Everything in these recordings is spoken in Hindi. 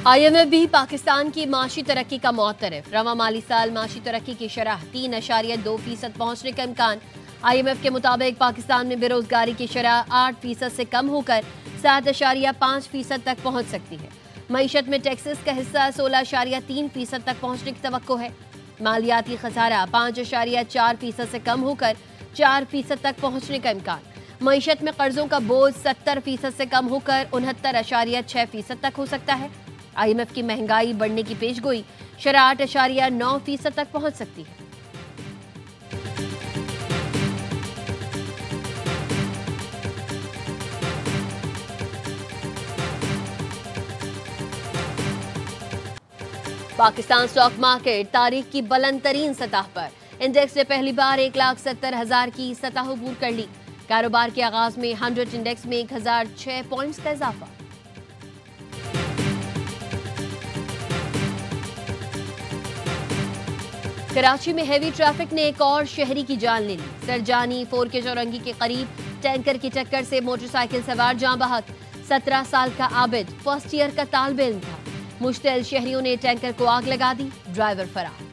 IMF भी पाकिस्तान की माशी तरक्की का मुअतरफ। रवा माली साल माशी तरक्की की शरह 3.2% पहुंचने का इम्कान। IMF के मुताबिक पाकिस्तान में बेरोजगारी की शरह 8% से कम होकर 7.5% तक पहुंच सकती है। मईशत में टैक्सेस का हिस्सा 16.3% तक पहुंचने की तवक्को है। मालियाती खसारा 5.4% से कम होकर 4% तक पहुंचने का इम्कान। मईशत में कर्जों का बोझ 70% से कम होकर 69.6% तक हो सकता है। IMF की महंगाई बढ़ने की पेशगोई शरह 8.9% तक पहुंच सकती है। पाकिस्तान स्टॉक मार्केट तारीख की बुलंद तरीन सतह पर। इंडेक्स ने पहली बार 1,70,000 की सतह अबूर कर ली। कारोबार के आगाज में 100 इंडेक्स में 1,006 पॉइंट्स का इजाफा। कराची में हेवी ट्रैफिक ने एक और शहरी की जान ले ली। सरजानी 4K चौरंगी के करीब टैंकर की टक्कर से मोटरसाइकिल सवार जान बहक। 17 साल का आबिद फर्स्ट ईयर का तालिब इल्म था। मुश्तिल शहरियों ने टैंकर को आग लगा दी, ड्राइवर फरार।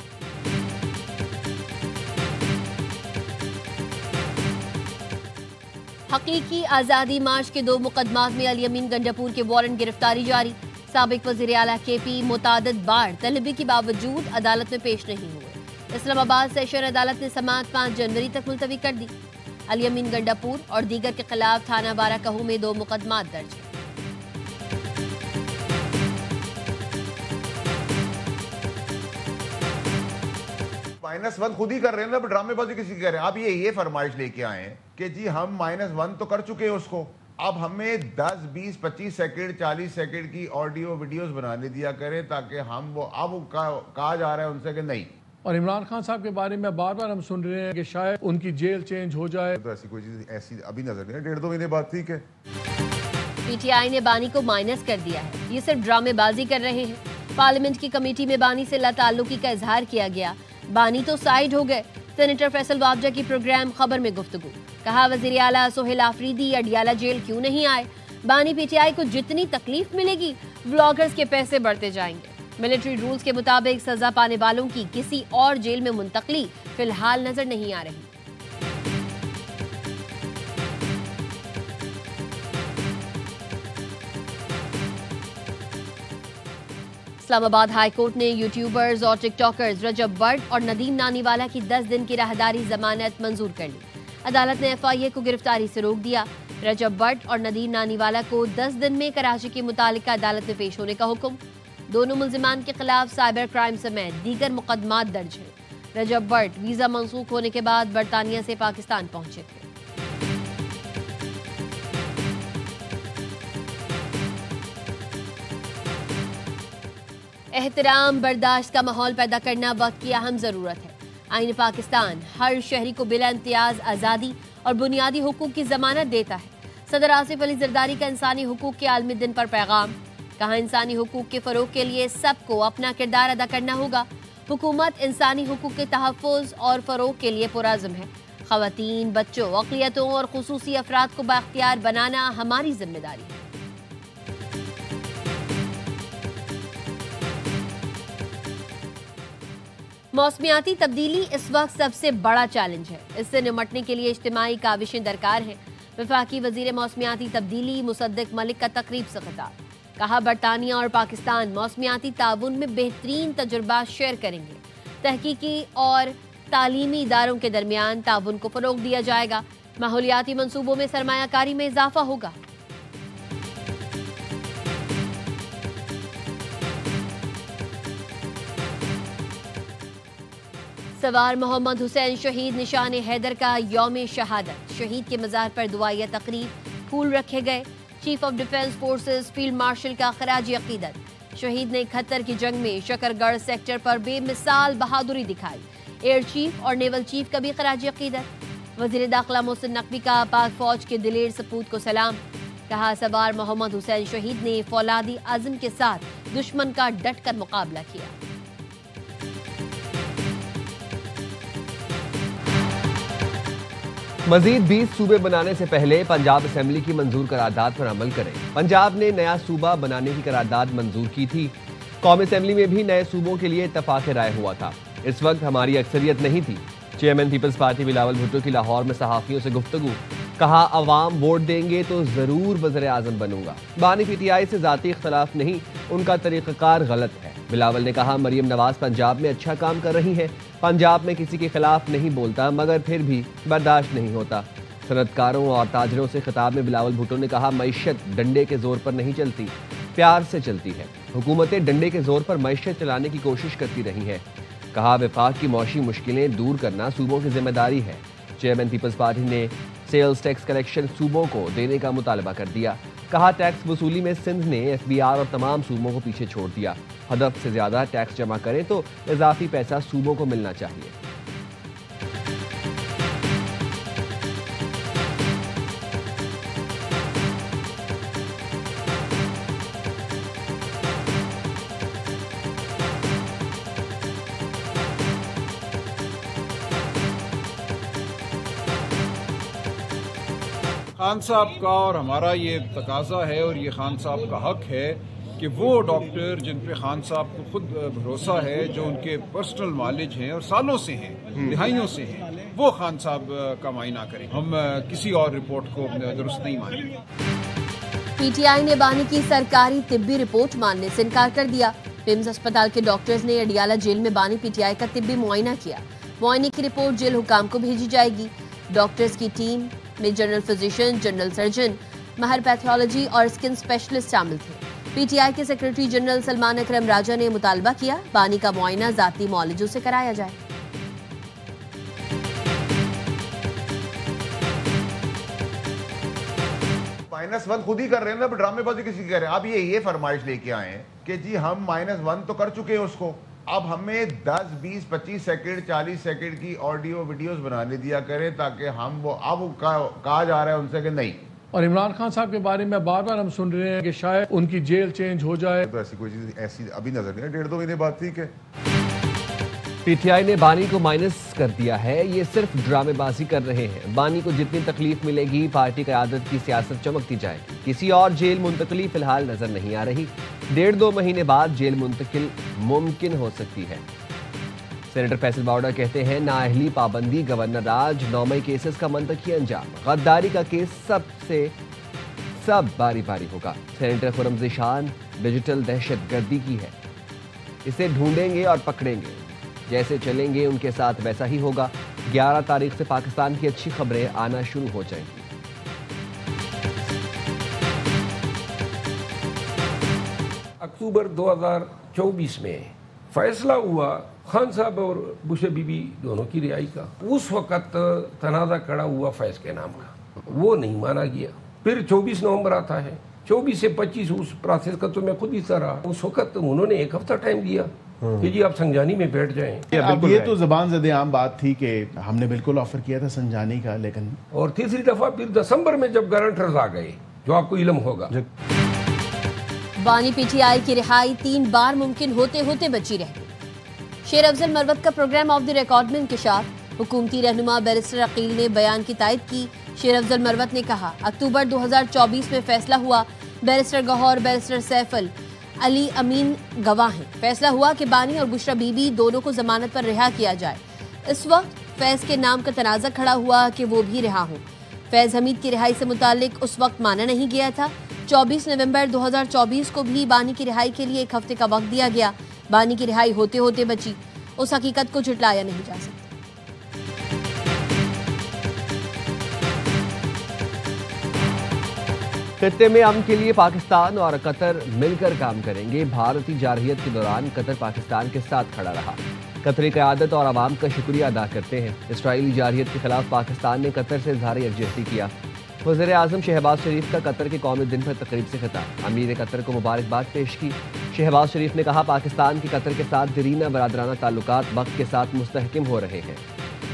हकीकी आजादी मार्च के 2 मुकदमात में अल-यमीन गंडापुर के वारंट गिरफ्तारी जारी। साबिक वजीर आला KP मुतादिद बार तलबी के बावजूद अदालत में पेश नहीं हुए। इस्लामाबाद सेशन अदालत ने समाअत 5 जनवरी तक मुलतवी कर दी। अल-यमीन गंडापुर और दीगर के खिलाफ थाना बाराकहू में 2 मुकदमात दर्ज हैं। -1 खुद ही कर रहे हैं ना, ड्रामेबाजी किसी की कर रहे हैं। आप ये फरमाइश लेके आए हैं कि जी हम -1 तो कर चुके हैं उसको, अब हमें 10, 20, 25 सेकंड 40 सेकंड की ऑडियो वीडियोस बनाने दिया करें ताकि हम वो अब कहा जा रहा है उनसे कि नहीं। और इमरान खान साहब के बारे में बार बार हम सुन रहे हैं कि शायद उनकी जेल चेंज हो जाए। तो ऐसी कोई चीज ऐसी अभी नजर नहीं है। 1.5-2 महीने बाद ठीक है। PTI ने बानी को माइनस कर दिया है। ये सिर्फ ड्रामेबाजी कर रहे हैं। पार्लियामेंट की कमेटी में बानी से लाताल्लुकी का इजहार किया गया। बानी तो साइड हो गए। सेनेटर फैसल वाबजा की प्रोग्राम खबर में गुफ्तगू। कहा वजीर आला सोहेल आफरीदी अडियाला जेल क्यों नहीं आए। बानी PTI को जितनी तकलीफ मिलेगी व्लॉगर्स के पैसे बढ़ते जाएंगे। मिलिट्री रूल्स के मुताबिक सजा पाने वालों की किसी और जेल में मुंतकली फिलहाल नजर नहीं आ रही। इस्लामाबाद हाई कोर्ट ने यूट्यूबर्स और टिकटॉकर्स रजब बट और नदीम नानीवाला की 10 दिन की राहदारी जमानत मंजूर कर ली। अदालत ने FIA को गिरफ्तारी से रोक दिया। रजब बट और नदीम नानीवाला को 10 दिन में कराची की मुतालिका अदालत में पेश होने का हुक्म। दोनों मुल्जिमान के खिलाफ साइबर क्राइम समेत दीगर मुकदमात दर्ज हैं। रजब बट वीजा मंसूख होने के बाद बरतानिया से पाकिस्तान पहुंचे थे। एहतराम बर्दाश्त का माहौल पैदा करना वक्त की अहम जरूरत है। आईन पाकिस्तान हर शहरी को बिला इम्तियाज आज़ादी और बुनियादी हुकूक की जमानत देता है। सदर आसिफ अली जरदारी का इंसानी हुकूक के आलमी दिन पर पैगाम। कहा इंसानी हुकूक के फरोग के लिए सबको अपना किरदार अदा करना होगा। हुकूमत इंसानी हुकूक के तहफ़्फ़ुज़ और फरोग के लिए पुरज़्म है। ख़वातीन, बच्चों, अक़लियतों और ख़ुसूसी अफ़राद को बाख्तियार बनाना हमारी जिम्मेदारी है। मौसमियाती तब्दीली इस वक्त सबसे बड़ा चैलेंज है। इससे निमटने के लिए इज्तिमाई काविशें दरकार हैं। वफाकी वज़ीर मौसमियाती तब्दीली मुसद्दिक मलिक का तकरीब से खिताब। कहा बरतानिया और पाकिस्तान मौसमियाती ताउन में बेहतरीन तजुर्बा शेयर करेंगे। तहकीकी और तालीमी इदारों के दरमियान ताउन को फ़रोग़ दिया जाएगा। माहौलियाती मंसूबों में सरमायाकारी में इजाफा होगा। सवार मोहम्मद हुसैन शहीद निशान हैदर का यौम शहादत। शहीद के मज़ार पर दुआया तकरीब, फूल रखे गए। Chief of defence forces field marshal का खराज अकीदत। शहीद ने 71 की जंग में शकरगढ़ सेक्टर पर बेमिसाल बहादुरी दिखाई। एयर चीफ और नेवल चीफ का भी खराज अकीदत। वज़ीर दाखिला मोहसिन नकवी का पाक फौज के दिलेर सपूत को सलाम। कहा सवार मोहम्मद हुसैन शहीद ने फौलादी आज़म के साथ दुश्मन का डट कर मुकाबला किया। मजीद 20 सूबे बनाने से पहले पंजाब असेंबली की मंजूर करारदाद पर अमल करें। पंजाब ने नया सूबा बनाने की करारदाद मंजूर की थी। कौमी असेंबली में भी नए सूबों के लिए इत्तफाक राय हुआ था। इस वक्त हमारी अक्सरियत नहीं थी। Chairman Peoples Party Bilawal Bhutto की लाहौर में सहाफियों से गुफ्तगू, कहा अवाम वोट देंगे तो जरूर वज़ीर आज़म बनूंगा। बानी पीटीआई से जाती इख्तलाफ नहीं, उनका तरीक़ाकार गलत है। बिलावल ने कहा मरियम नवाज पंजाब में अच्छा काम कर रही हैं। पंजाब में किसी के खिलाफ नहीं बोलता, मगर फिर भी बर्दाश्त नहीं होता। सनतकारों और ताजरों से खिताब में बिलावल भुट्टो ने कहा मईशत डंडे के जोर पर नहीं चलती, प्यार से चलती है। हुकूमतें डंडे के जोर पर मईशत चलाने की कोशिश करती रही हैं। कहा वफाक की मौशी मुश्किलें दूर करना सूबों की जिम्मेदारी है। चेयरमैन पीपल्स पार्टी ने सेल्स टैक्स कलेक्शन सूबों को देने का मुतालबा कर दिया। कहा टैक्स वसूली में सिंध ने एफबीआर और तमाम सूबों को पीछे छोड़ दिया। हदफ से ज्यादा टैक्स जमा करें तो इजाफी पैसा सूबों को मिलना चाहिए। खान साहब का और हमारा ये तकाजा है और ये खान साहब का हक है कि वो डॉक्टर जिन पे खान साहब को खुद भरोसा है, जो उनके पर्सनल नॉलेज हैं और सालों से हैं, दिहाइयों से हैं, वो खान साहब का मायना करें। हम किसी और रिपोर्ट को दुरुस्त नहीं मानेंगे। पीटीआई ने बानी की सरकारी तिब्बी रिपोर्ट मानने से इनकार कर दिया। पिम्स अस्पताल के डॉक्टर्स ने अडियाला जेल में बानी पीटीआई का तिब्बी मुआयना किया। मुआयने की रिपोर्ट जेल हुकाम को भेजी जाएगी। डॉक्टर्स की टीम में जनरल फिजिशियन, जनरल सर्जन, माहिर पैथोलॉजी और स्किन स्पेशलिस्ट शामिल थे। पीटीआई के सेक्रेटरी जनरल सलमान अकरम राजा ने मुतालबा किया बानी का मुआयना जाती मौलजों से कराया जाए। -1 खुद ही कर रहे हैं ना, ड्रामेबाजी किसी की कर रहे हैं। आप ये फरमाइश लेके आए हैं कि जी हम -1 तो कर चुके हैं उसको, अब हमें 10, 20, 25 सेकंड, 40 सेकंड की ऑडियो वीडियोस बनाने दिया करें ताकि हम वो अब कहा जा रहा है उनसे कि नहीं। और इमरान खान साहब के बारे में बार बार हम सुन रहे हैं कि शायद उनकी जेल चेंज हो जाए। तो ऐसी कोई चीज ऐसी अभी नजर नहीं है। 1.5-2 महीने बाद ठीक है। पीटीआई ने बानी को माइनस कर दिया है। ये सिर्फ ड्रामेबाजी कर रहे हैं। बानी को जितनी तकलीफ मिलेगी पार्टी क़यादत की सियासत चमकती जाएगी। किसी और जेल मुंतकली फिलहाल नजर नहीं आ रही। 1.5-2 महीने बाद जेल मुंतकिल मुमकिन हो सकती है। सेनेटर फैसल बावड़ा कहते हैं नाअहली, पाबंदी, गवर्नर राज, 9 मई केसेस का मंतकी अंजाम। गद्दारी का केस सब बारी बारी होगा। सेनेटर खुरम ज़िशान डिजिटल दहशतगर्दी की है, इसे ढूंढेंगे और पकड़ेंगे। जैसे चलेंगे उनके साथ वैसा ही होगा। 11 तारीख से पाकिस्तान की अच्छी खबरें आना शुरू हो जाएंगी। अक्टूबर 2024 में फैसला हुआ खान साहब और बुशे बीबी दोनों की रिहाई का। उस वक़्त तनाज़ा खड़ा हुआ फैज़ के नाम का, वो नहीं माना गया। फिर 24 नवंबर आता है, 24 से 25 उस प्रोसेस का तो मैं खुद हिस्सा रहा। उस वक़्त उन्होंने 1 हफ्ता टाइम दिया कि जी आप संजानी में बैठ जाएं। अब ये तो ज़बान ज़दे आम बात थी कि हमने बिल्कुल ऑफर किया था संजानी का, लेकिन और तीसरी दफ़ा फिर दिसंबर में जब गारंटर्स आ गए, जो आपको इल्म होगा, बानी पीटीआई की रिहाई 3 बार मुमकिन होते होते बची रह गई। शेर अफजल मरवत का प्रोग्राम ऑफ द रिकॉर्ड में इंकशाफ। हुकूमती रहनुमा बैरिस्टर अकील ने बयान की तायद की। शेर अफजल मरवत ने कहा अक्टूबर 2024 में फैसला हुआ, बैरिस्टर गौहर, बैरिस्टर सैफल अली अमीन गवाह हैं। फैसला हुआ कि बानी और बुशरा बीबी दोनों को जमानत पर रिहा किया जाए। इस वक्त फैज के नाम का तनाज़ा खड़ा हुआ कि वो भी रिहा हों। फैज हमीद की रिहाई से मुतालिक उस वक्त माना नहीं गया था। 24 नवंबर 2024 को भी बानी की रिहाई के लिए 1 हफ्ते का वक्त दिया गया। बानी की रिहाई होते होते बची, उस हकीकत को झुटलाया नहीं जा सकता। खित्ते में अमन के लिए पाकिस्तान और कतर मिलकर काम करेंगे। भारतीय जारहियत के दौरान कतर पाकिस्तान के साथ खड़ा रहा। कतरी क़यादत और आवाम का शुक्रिया अदा करते हैं। इसराइली जारहियत के खिलाफ पाकिस्तान ने कतर से इज़हार यकजहती किया। वज़ीर आज़म शहबाज शरीफ का कतर के कौमी दिन पर तकरीब से खिताब। अमीर कतर को मुबारकबाद पेश की। शहबाज शरीफ ने कहा पाकिस्तान की कतर के साथ दरीना बरादराना ताल्लुकात वक्त के साथ मुस्तहकम हो रहे हैं।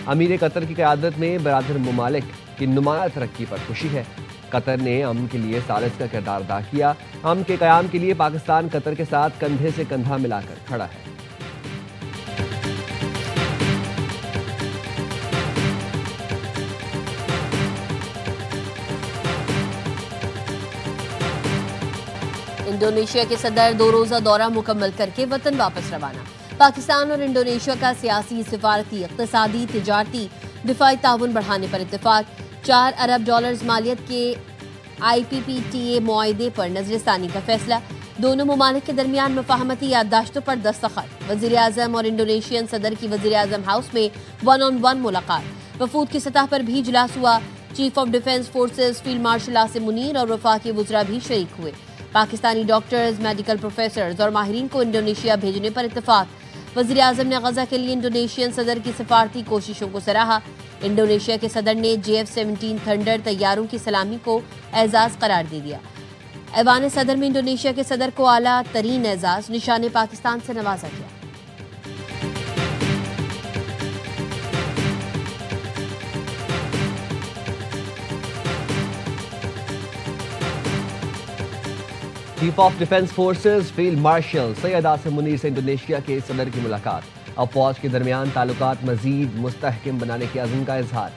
अमीर कतर की क़यादत में बरादर ममालिक की नुमाया तरक्की पर खुशी है। कतर ने अमन के लिए सालिस का किरदार अदा किया। अमन के क़याम के लिए पाकिस्तान कतर के साथ कंधे से कंधा मिलाकर खड़ा है। इंडोनेशिया के सदर 2 रोजा दौरा मुकम्मल करके वतन वापस रवाना। पाकिस्तान और इंडोनेशिया का सियासी, सिफारती, इक्तिसादी, तिजारती, दिफाई ताउन बढ़ाने पर इत्तेफाक। $4 अरब मालियत के IPPTA मुआहदे पर नजरसानी का फैसला। दोनों मुमालिक के दरमियान मुफाहमती याददाश्तों पर दस्तखत। वजीर आजम और इंडोनेशियन सदर की वजीर आजम हाउस में 1-on-1 मुलाकात। वफूद की सतह पर भी इजलास हुआ। Chief of defence forces field marshal Asim Munir और वफाकी वुज़रा भी शरीक हुए। पाकिस्तानी डॉक्टर्स, मेडिकल प्रोफेसर्स और माहिरीन को इंडोनेशिया भेजने पर इत्तेफाक। वज़ीर आज़म ने गजा के लिए इंडोनेशियन सदर की सिफारती कोशिशों को सराहा। इंडोनेशिया के सदर ने JF-17 थंडर तैयारों की सलामी को एजाज करार दे दिया। ऐवान सदर में इंडोनेशिया के सदर को आला तरीन एजाज निशान पाकिस्तान से नवाजा गया। Chief of defence forces field marshal Syed Asim Munir से इंडोनेशिया के सदर की मुलाकात। अब फौज के दरमियान ताल्लुकात मजीद मुस्तहकम बनाने के अज़्म का इजहार।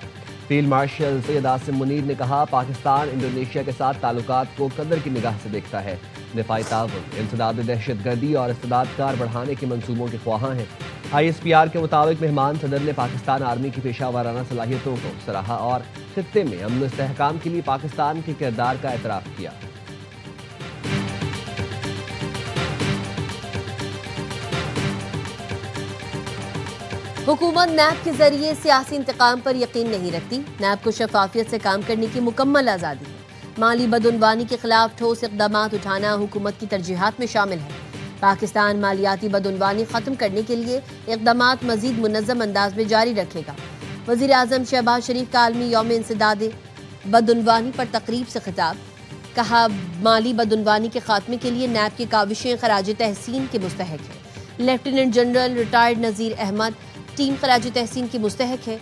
फील्ड मार्शल सैयद आसिम मुनीर ने कहा, पाकिस्तान इंडोनेशिया के साथ ताल्लुकात को कदर की निगाह से देखता है। दिफाई ताउन, इंसदाद दहशतगर्दी और इस्तेदाद कार बढ़ाने के मंसूबों के ख्वाहां हैं। ISPR के मुताबिक मेहमान सदर ने पाकिस्तान आर्मी की पेशा वाराना सलाहियतों को सराहा और खित्ते में अमन इस्तेहकाम के लिए पाकिस्तान के किरदार का एतराफ़ किया। हुकूमत नैब के जरिए सियासी इंतकाम पर यकीन नहीं रखती। नैब को शफाफियत से काम करने की मुकम्मल आज़ादी है। माली बदउनवानी के खिलाफ ठोस इक़दाम उठाना हुकूमत की तरजीहात में शामिल है। पाकिस्तान मालियाती बदउनवानी ख़त्म करने के लिए इक़दाम मज़ीद मुनज़्ज़म अंदाज में जारी रखेगा। वज़ीर आज़म शहबाज शरीफ का आलमी यौम इंसदाद बदउनवानी पर तकरीब से खिताब। कहा, माली बदउनवानी के खात्मे के लिए नैब की काविशें खराज तहसीन के मुस्तहक है। लेफ्टिनेंट जनरल रिटायर्ड नज़ीर अहमद टीम खराज तहसीन की मुस्तहक है।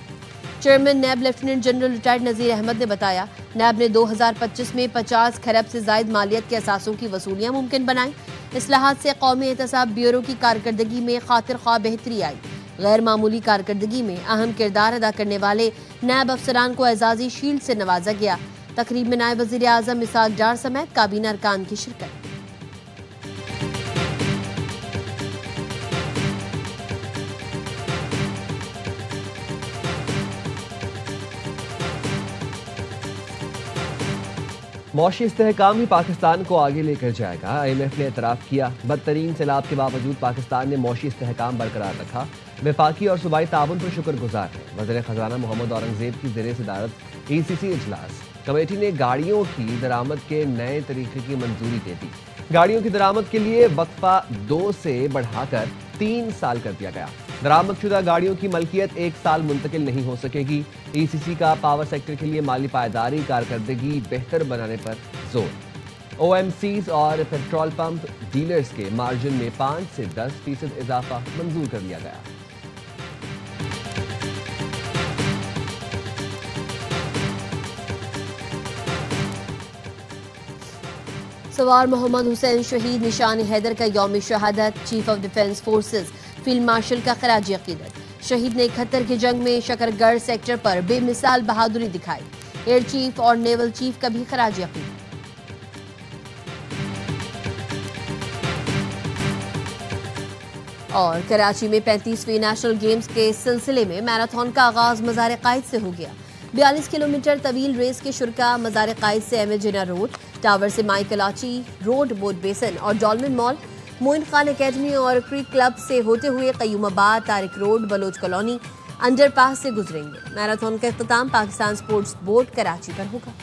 चेयरमैन नैब लेफ्टिनेंट जनरल रिटायर्ड नज़ीर अहमद ने बताया, नैब ने 2025 में 50 खरब से जायद मालियत के असासों की वसूलियाँ मुमकिन बनाई। इस्लाहात से कौमी एहतसाब ब्यूरो की कारकर्दगी में खातिर ख्वाह बेहतरी आई। गैर मामूली कारकर्दगी में अहम किरदार अदा करने वाले नैब अफसरान को एजाजी शील्ड से नवाजा गया। तकरीब में नायब वज़ीर आज़म इसाक डार समेत काबीना अरकान की शिरकत। मौशी इस्तेहकाम ही पाकिस्तान को आगे लेकर जाएगा। IMF ने एतराफ़ किया, बदतरीन सैलाब के बावजूद पाकिस्तान ने मौशी इस्तेहकाम बरकरार रखा। वफाकी और सूबाई ताउन पर शुक्रगुजार है। वज़ीर ख़ज़ाना मोहम्मद औरंगज़ेब की ज़ेरे सदारत ECC इजलास। कमेटी ने गाड़ियों की दरामद के नए तरीके की मंजूरी दे दी। गाड़ियों की दरामद के लिए वक्फा 2 से बढ़ाकर 3 साल कर दिया गया। दरामदशुदा गाड़ियों की मलकियत 1 साल मुंतकिल नहीं हो सकेगी। ECC का पावर सेक्टर के लिए माली पायदारी, कारकर्दगी बेहतर बनाने पर जोर। OMCs और पेट्रोल पंप डीलर्स के मार्जिन में 5 से 10% इजाफा मंजूर कर लिया गया। सवार मोहम्मद हुसैन शहीद निशान हैदर का यौम शहादत। Chief of defence forces field marshal का खराज अकीदत। शहीद ने 71 की जंग में शकरगढ़ सेक्टर पर बेमिसाल बहादुरी दिखाई। एयर चीफ और नेवल चीफ का भी खराज अकीदत। और कराची में 35वीं नेशनल गेम्स के सिलसिले में मैराथन का आगाज मज़ार कायद से हो गया। 42 किलोमीटर तवील रेस के शुरा मज़ार कायद से एम जिना रोड, टावर से माई कलाची रोड, बोट बेसन और Dolmen mall, Moin Khan academy और क्रिक क्लब से होते हुए Qayyumabad, Tariq road, Baloch colony, underpass से गुजरेंगे। मैराथन का इख्तिताम पाकिस्तान स्पोर्ट्स बोर्ड कराची पर होगा।